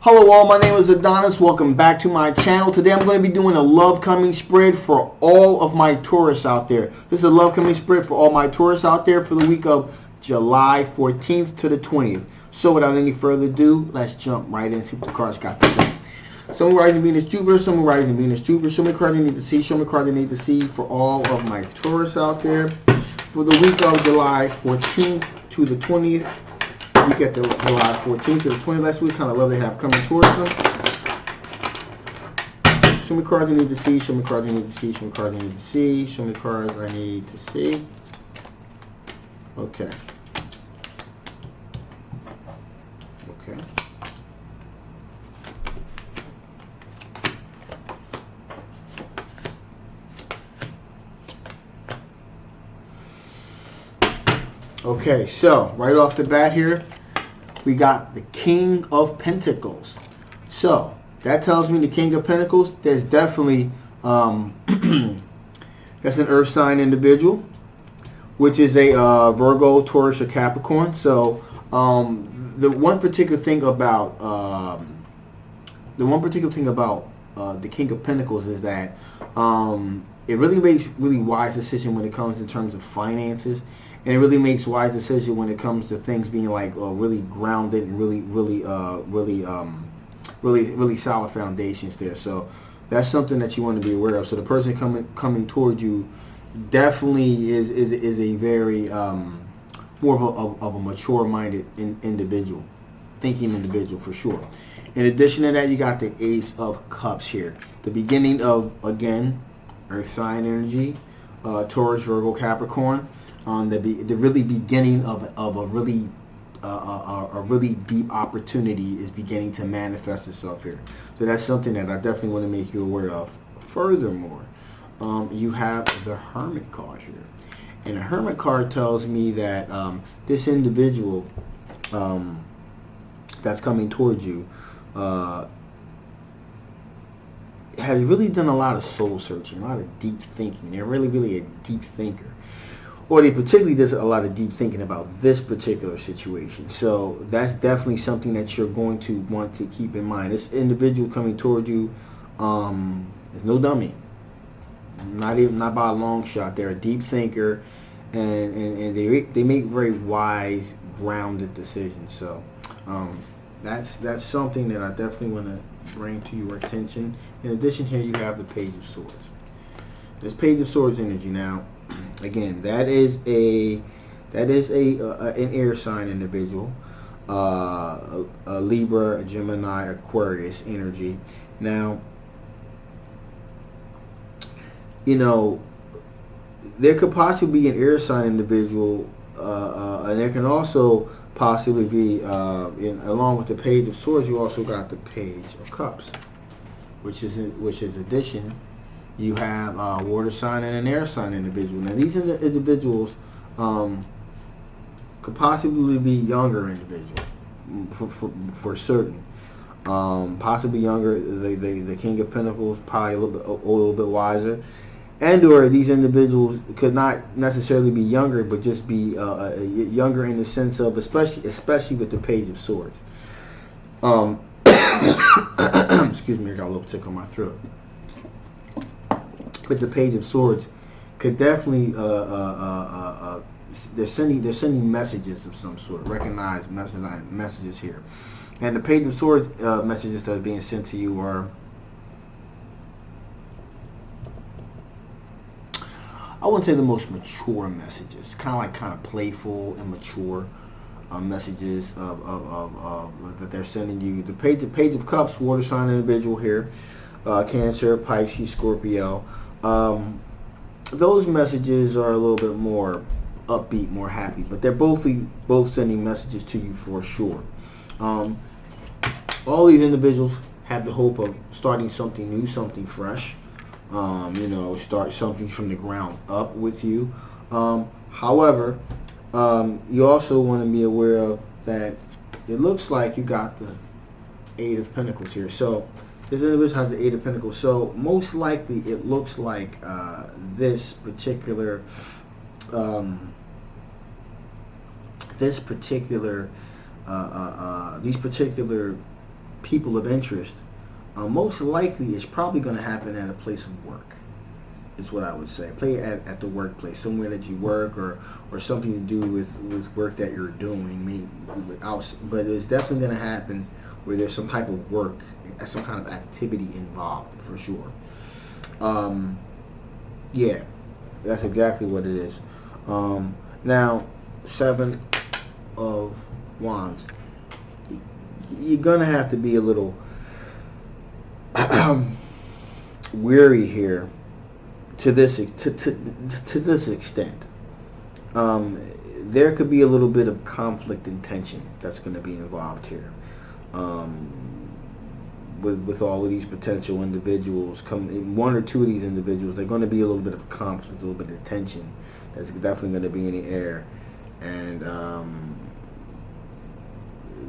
Hello all, my name is Adonis. Welcome back to my channel. Today I'm going to be doing a love coming spread for all of my Taurus out there. This is a love coming spread for all my Taurus out there for the week of July 14th to the 20th. So without any further ado, let's jump right in and see what the cards got to say. Sun, Rising, Venus, Jupiter, Sun, Rising, Venus, Jupiter. Show me cards you need to see. Show me cards you need to see for all of my Taurus out there for the week of July 14th to the 20th. We get the July 14th to the 20th. Last week, kind of love they have coming towards them. Show me cards I need to see. Show me cards I need to see. Show me cards I need to see. Show me cards I need to see. Okay. Okay. Okay, so right off the bat here, we got the King of Pentacles. So that tells me the King of Pentacles, there's definitely that's an earth sign individual, which is a Virgo, Taurus, or Capricorn. So the one particular thing about the King of Pentacles is that it really makes really wise decision when it comes in terms of finances. And it really makes wise decision when it comes to things being like really grounded and really solid foundations there. So that's something that you want to be aware of. So the person coming towards you definitely is a very more of a mature-minded individual, thinking individual for sure. In addition to that, you got the Ace of Cups here, the beginning of, again, Earth sign energy, Taurus, Virgo, Capricorn. The really beginning of a really deep opportunity is beginning to manifest itself here. So that's something that I definitely want to make you aware of. Furthermore, you have the Hermit card here, and the Hermit card tells me that this individual that's coming towards you has really done a lot of soul searching, a lot of deep thinking. They're really a deep thinker. Or they particularly does a lot of deep thinking about this particular situation. So that's definitely something that you're going to want to keep in mind. This individual coming toward you is no dummy. Not by a long shot. They're a deep thinker, and they make very wise, grounded decisions. So that's something that I definitely want to bring to your attention. In addition, here you have the Page of Swords. This Page of Swords energy now. Again, that is an air sign individual, a Libra, a Gemini, Aquarius energy. Now, you know, there could possibly be an air sign individual, and there can also possibly be, along with the Page of Swords, you also got the Page of Cups, which is addition. You have a water sign and an air sign individual. Now, these individuals could possibly be younger individuals for certain. Possibly younger. The King of Pentacles probably a little bit wiser, and/or these individuals could not necessarily be younger, but just be younger in the sense of especially with the Page of Swords. Excuse me, I got a little tick on my throat. But the Page of Swords could definitely they're sending messages of some sort, recognized messages here. And the Page of Swords messages that are being sent to you are, I wouldn't say the most mature messages, kind of playful and mature messages that they're sending you. The Page of Cups, water sign individual here, Cancer, Pisces, Scorpio. Those messages are a little bit more upbeat, more happy, but they're both sending messages to you for sure. All these individuals have the hope of starting something new, something fresh. Start something from the ground up with you. However, you also want to be aware of that it looks like you got the Eight of Pentacles here. So this individual has the Eight of Pentacles. So most likely it looks like these particular people of interest, most likely it's probably going to happen at a place of work. Is what I would say. Play at the workplace, somewhere that you work, or something to do with work that you're doing. Maybe but it's definitely going to happen where there's some type of work, some kind of activity involved, for sure. Yeah, that's exactly what it is. Now, 7 of Wands. You're going to have to be a little weary here to this extent. There could be a little bit of conflict and tension that's going to be involved here. With all of these potential individuals, one or two of these individuals, they're going to be a little bit of conflict, a little bit of tension that's definitely going to be in the air, and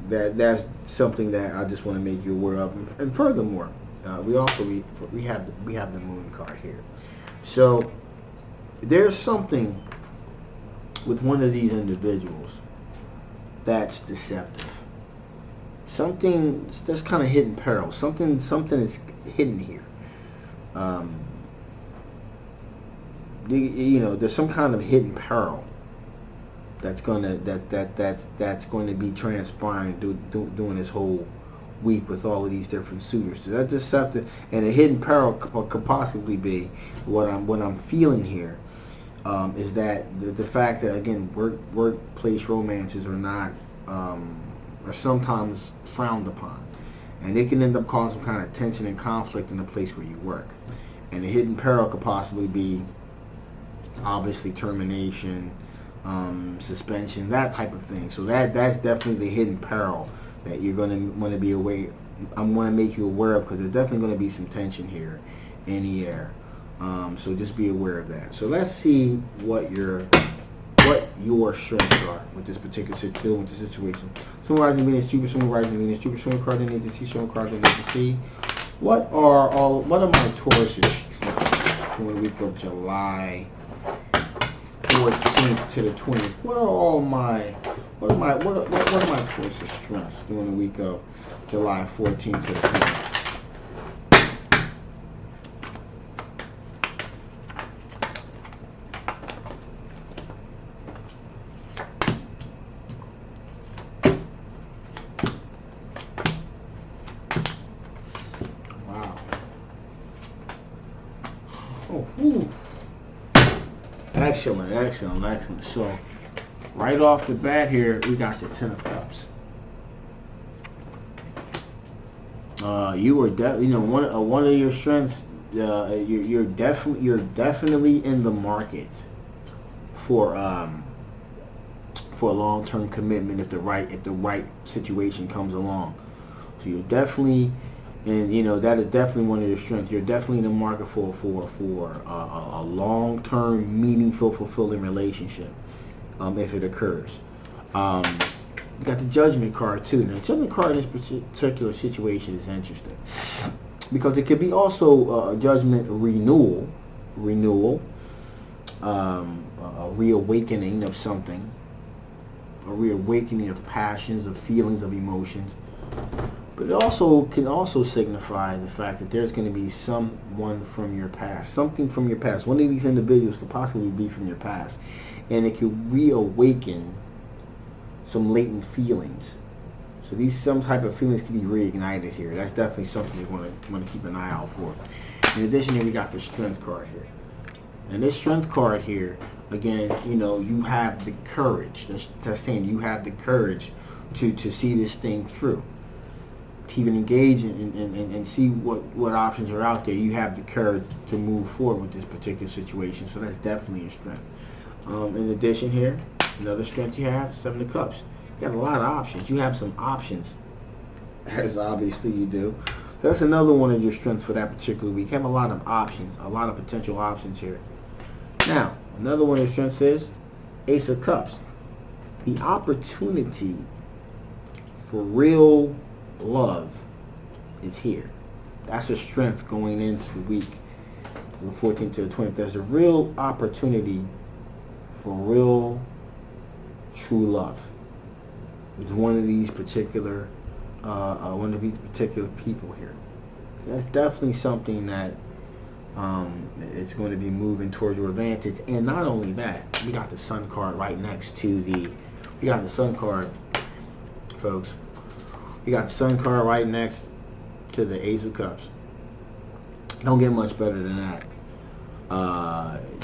that's something that I just want to make you aware of. And furthermore, we have the Moon card here, so there's something with one of these individuals that's deceptive. Something that's kind of hidden peril. Something is hidden here. There's some kind of hidden peril that's going to be transpiring during this whole week with all of these different suitors. So that's deceptive, and a hidden peril could possibly be what I'm feeling here. Is that the fact that, again, workplace romances are sometimes frowned upon, and it can end up causing some kind of tension and conflict in the place where you work. And the hidden peril could possibly be, obviously, termination, suspension, that type of thing. So that's definitely the hidden peril that you're going to want to be aware. I'm going to make you aware of, because there's definitely going to be some tension here in the air. So just be aware of that. So let's see what your strengths are with this particular situation. Sun, rising, Venus, Jupiter, Sun, rising, Venus, Jupiter, showing cards I need to see, showing cards I need to see. What are my Taurus strengths during the week of July 14th to the 20th? What are my Taurus strengths during the week of July 14th to the 20th? Excellent. So, right off the bat here, we got the 10 of Cups. You are one of your strengths. You're definitely in the market for a long-term commitment if the right situation comes along. So you're definitely. And that is definitely one of your strengths. You're definitely in the market for a long-term, meaningful, fulfilling relationship, if it occurs. You got the Judgment card too. Now, the Judgment card in this particular situation is interesting because it could be also a judgment renewal, a reawakening of something, a reawakening of passions, of feelings, of emotions. But it can also signify the fact that there's going to be someone from your past, something from your past. One of these individuals could possibly be from your past, and it could reawaken some latent feelings. So some type of feelings can be reignited here. That's definitely something you want to keep an eye out for. In addition, here we got the Strength card here, and this Strength card here, again, you have the courage. That's saying you have the courage to see this thing through. To even engage and see what options are out there. You have the courage to move forward with this particular situation. So that's definitely a strength. In addition here, another strength you have, 7 of Cups. You got a lot of options. You have some options, as obviously you do. That's another one of your strengths for that particular week. You have a lot of options, a lot of potential options here. Now, another one of your strengths is Ace of Cups. The opportunity for real love is here. That's a strength going into the week from the 14th to the 20th. There's a real opportunity for real true love with one of these particular one of these particular people here. That's definitely something that is going to be moving towards your advantage. And not only that, we got the Sun card right next to the, we got the Sun card, folks. We got the Sun card right next to the Ace of Cups. Don't get much better than that.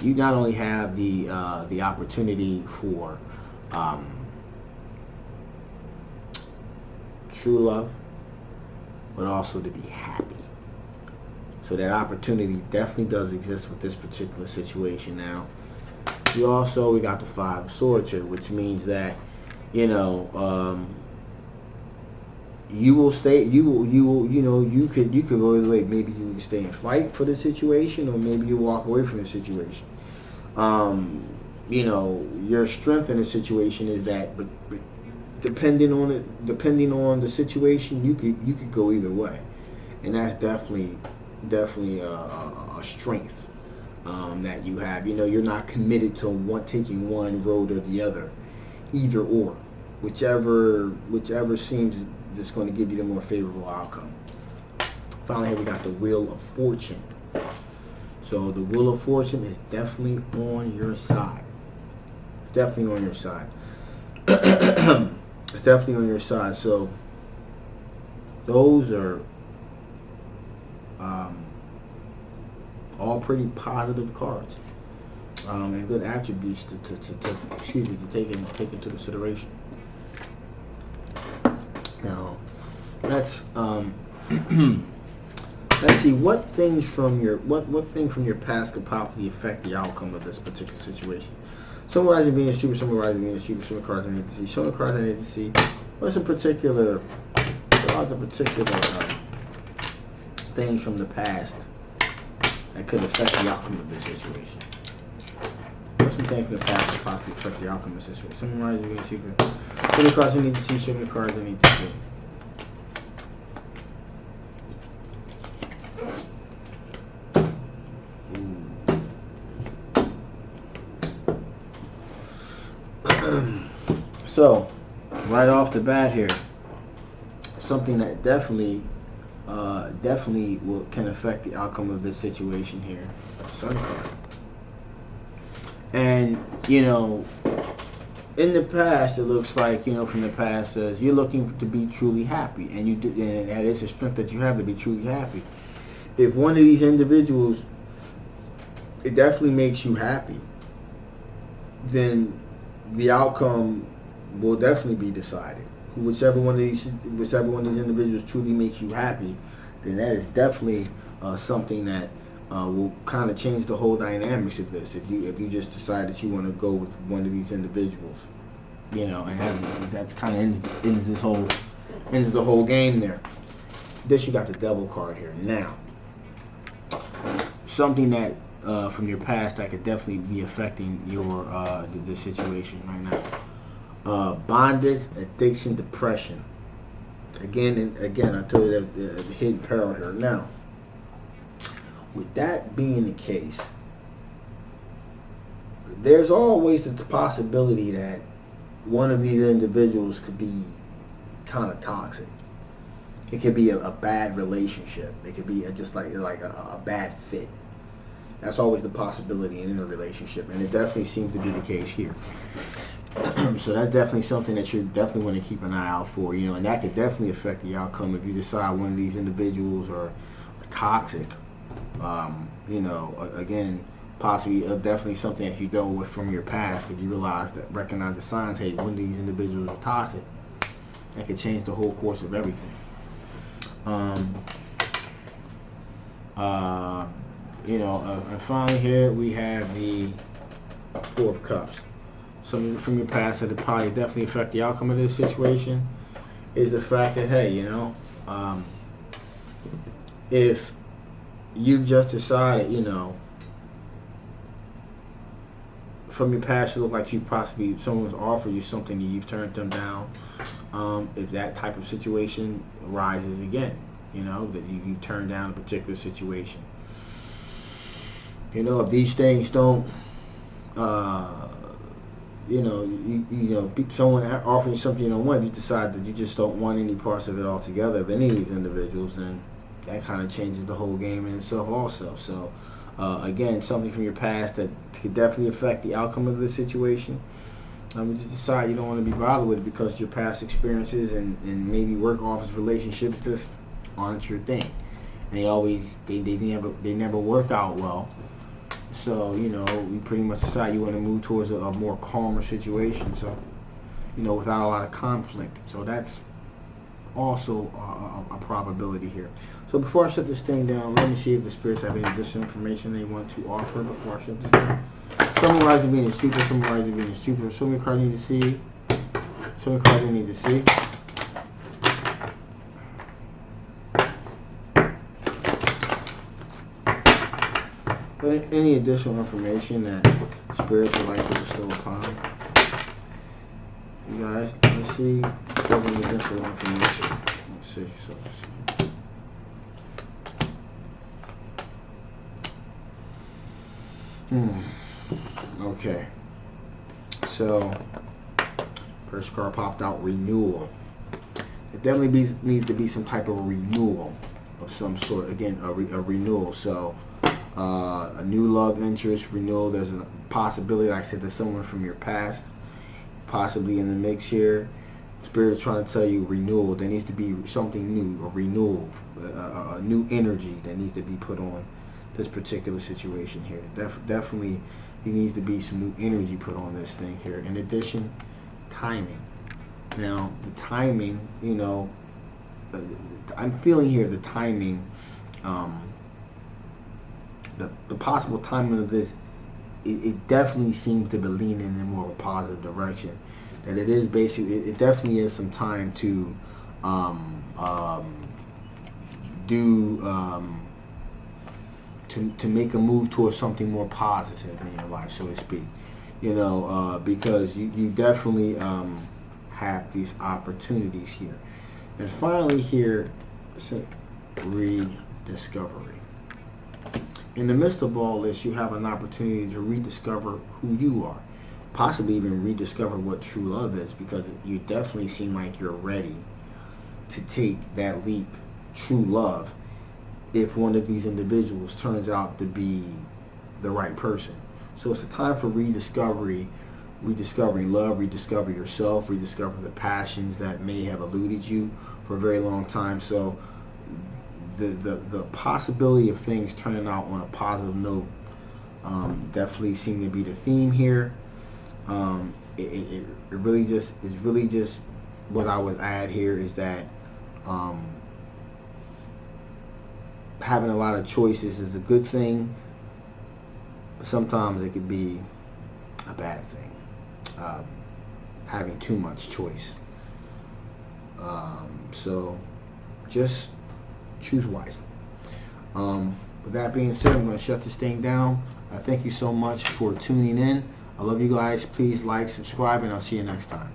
You not only have the opportunity for true love, but also to be happy. So that opportunity definitely does exist with this particular situation. Now, we got the Five of Swords here, which means that, you know, you will stay. You could go either way. Maybe you can stay and fight for the situation, or maybe you walk away from the situation. You know, your strength in the situation is that, but depending on the situation, you could go either way, and that's definitely a strength that you have. You know, you're not committed to taking one road or the other, either or, whichever seems that's going to give you the more favorable outcome. Finally, here we got the Wheel of Fortune. So the Wheel of Fortune is definitely on your side. It's definitely on your side. It's definitely on your side. So those are all pretty positive cards and good attributes to take into consideration. Now, let's let's see what things from your past could possibly affect the outcome of this particular situation. Sun rising Venus, Jupiter, Sun rising Venus, Jupiter, some cards I need to see. Some cards I need to see. What's a particular things from the past that could affect the outcome of this situation? What's some things from the past that possibly affect the outcome of this situation? Sun rising Venus, Jupiter. Show me cards I need to see. Show me cards I need to see. So, right off the bat here, something that definitely can affect the outcome of this situation here, a Sun card. And, you know, in the past, it looks like, you know, from the past says you're looking to be truly happy, and you do, and that is a strength that you have to be truly happy. If one of these individuals, it definitely makes you happy, then the outcome will definitely be decided. Whichever one of these individuals truly makes you happy, then that is definitely something that will kind of change the whole dynamics of this. If you just decide that you want to go with one of these individuals, you know, and that's kind of ends the whole game there. This, you got the Devil card here. Now, something that from your past that could definitely be affecting your this situation right now. Bondage, addiction, depression. Again and again, I told you that the hidden peril here. Now, with that being the case, there's always the possibility that one of these individuals could be kind of toxic. It could be a bad relationship. It could be just like a bad fit. That's always the possibility in a relationship, and it definitely seems to be the case here. So that's definitely something that you definitely want to keep an eye out for, you know, and that could definitely affect the outcome if you decide one of these individuals are toxic. You know, again, possibly definitely something that you dealt with from your past. If you recognize the signs, hey, one of these individuals are toxic, that could change the whole course of everything. You know, and finally here we have the Four of Cups. Something from your past that would probably definitely affect the outcome of this situation is the fact that, hey, you know, if you've just decided, you know, from your past, it look like someone's offered you something and you've turned them down. If that type of situation arises again, you know, that you turn down a particular situation. You know, if these things don't, someone offering you something you don't want, you decide that you just don't want any parts of it altogether, of any of these individuals, and that kind of changes the whole game in itself also. So, again, something from your past that could definitely affect the outcome of the situation. You just decide you don't want to be bothered with it because your past experiences and maybe work office relationships just aren't your thing. And they never work out well. So, you pretty much decide you want to move towards a more calmer situation. So, without a lot of conflict. So that's also a probability here. So before I shut this thing down, let me see if the spirits have any additional information they want to offer before I shut this down. Summarizing being a super, summarizing being a super. So many cards I need to see. So many cards I need to see. Any additional information that spirits would like to bestow upon you guys? Let's see if there's any additional information. Let's see. Okay. So, first card popped out, renewal. It definitely needs to be some type of renewal of some sort. Again, a renewal. So, a new love interest, renewal. There's a possibility, like I said, there's someone from your past possibly in the mix here. Spirit is trying to tell you renewal. There needs to be something new, a renewal, a new energy that needs to be put on this particular situation here. Definitely, there needs to be some new energy put on this thing here. In addition, timing. Now, the timing, I'm feeling here the timing, the possible timing of this, it definitely seems to be leaning in more of a positive direction. That it is basically, it definitely is some time to to make a move towards something more positive in your life, so to speak. Because you definitely have these opportunities here. And finally here, rediscovery. In the midst of all this, you have an opportunity to rediscover who you are. Possibly even rediscover what true love is, because you definitely seem like you're ready to take that leap, true love, if one of these individuals turns out to be the right person. So it's a time for rediscovering love, rediscover yourself, rediscover the passions that may have eluded you for a very long time. So the possibility of things turning out on a positive note definitely seem to be the theme here. It really just what I would add here is that having a lot of choices is a good thing, but sometimes it could be a bad thing, having too much choice. So just choose wisely. With that being said, I'm going to shut this thing down. Thank you so much for tuning in. I love you guys. Please like, subscribe, and I'll see you next time.